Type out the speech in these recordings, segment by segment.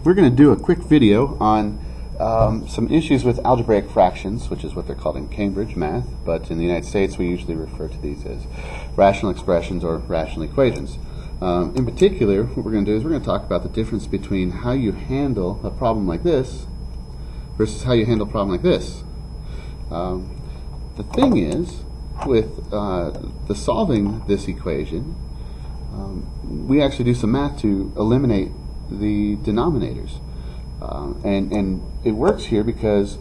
We're going to do a quick video on some issues with algebraic fractions, which is what they're called in Cambridge math, but in the United States we usually refer to these as rational expressions or rational equations. In particular, what we're going to do is we're going to talk about the difference between how you handle a problem like this versus how you handle a problem like this. The thing is, with the solving this equation, we actually do some math to eliminate the denominators. And it works here because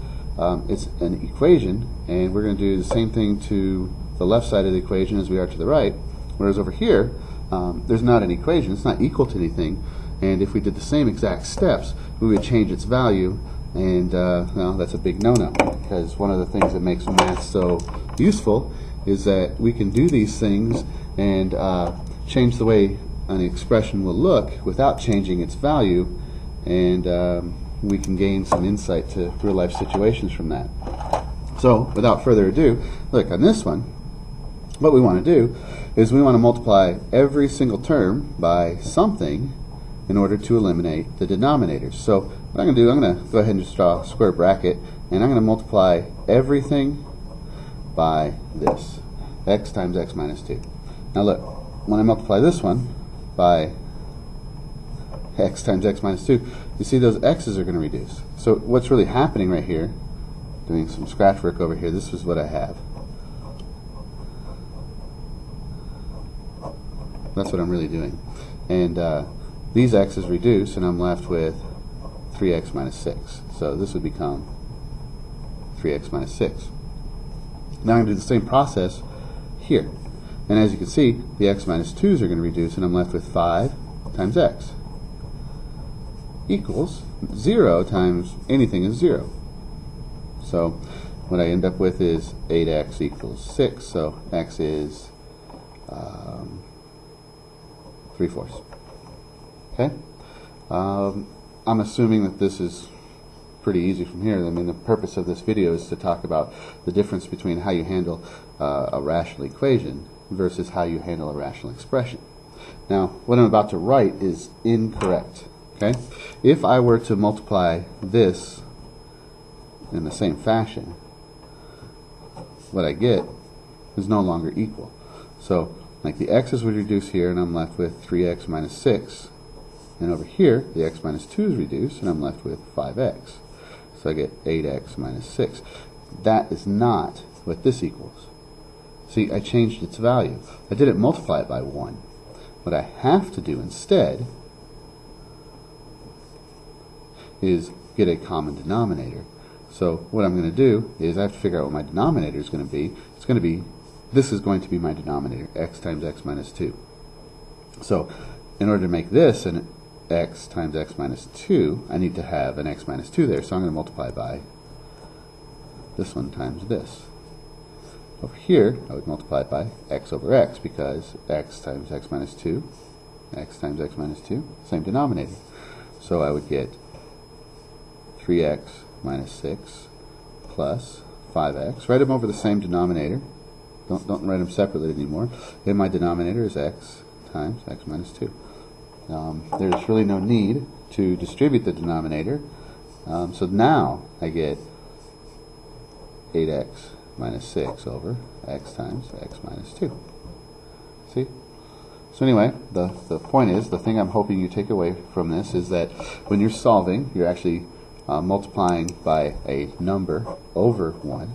it's an equation, and we're going to do the same thing to the left side of the equation as we are to the right, whereas over here there's not an equation, it's not equal to anything, and if we did the same exact steps we would change its value, and well, that's a big no-no, because one of the things that makes math so useful is that we can do these things and change the way an expression will look without changing its value, and we can gain some insight to real life situations from that. So without further ado, look, on this one what we want to do is we want to multiply every single term by something in order to eliminate the denominators. So what I'm going to do, I'm going to go ahead and just draw a square bracket, and I'm going to multiply everything by this, x times x minus 2. Now look, when I multiply this one by x times x minus 2, you see those x's are going to reduce. So what's really happening right here, doing some scratch work over here, this is what I have. That's what I'm really doing. And these x's reduce, and I'm left with 3x minus 6. So this would become 3x minus 6. Now I'm going to do the same process here. And as you can see, the x minus 2's are going to reduce, and I'm left with 5 times x equals 0 times anything is 0. So what I end up with is 8x equals 6, so x is 3/4. Okay? I'm assuming that this is pretty easy from here. I mean, the purpose of this video is to talk about the difference between how you handle a rational equation versus how you handle a rational expression. Now, what I'm about to write is incorrect. Okay? If I were to multiply this in the same fashion, what I get is no longer equal. So, like, the x's would reduce here, and I'm left with 3x minus 6. And over here, the x minus 2 is reduced, and I'm left with 5x. So I get 8x minus 6. That is not what this equals. See, I changed its value. I didn't multiply it by 1. What I have to do instead is get a common denominator. So what I'm going to do is I have to figure out what my denominator is going to be. It's going to be, this is going to be my denominator, x times x minus 2. So in order to make this an x times x minus 2, I need to have an x minus 2 there, so I'm going to multiply by this one times this. Over here, I would multiply it by x over x, because x times x minus 2, x times x minus 2, same denominator. So I would get 3x minus 6 plus 5x. Write them over the same denominator. Don't write them separately anymore. And my denominator is x times x minus 2. There's really no need to distribute the denominator. So now I get 8x minus 6 over x times x minus 2. See? So anyway, the point is, the thing I'm hoping you take away from this is that when you're solving, you're actually multiplying by a number over 1,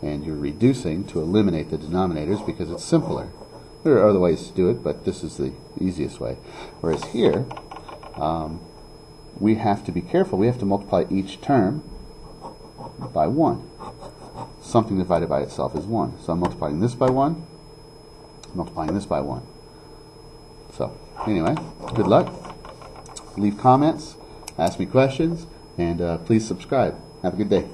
and you're reducing to eliminate the denominators because it's simpler. There are other ways to do it, but this is the easiest way. Whereas here, we have to be careful. We have to multiply each term by 1. Something divided by itself is 1. So I'm multiplying this by 1, multiplying this by 1. So anyway, good luck. Leave comments, ask me questions, and please subscribe. Have a good day.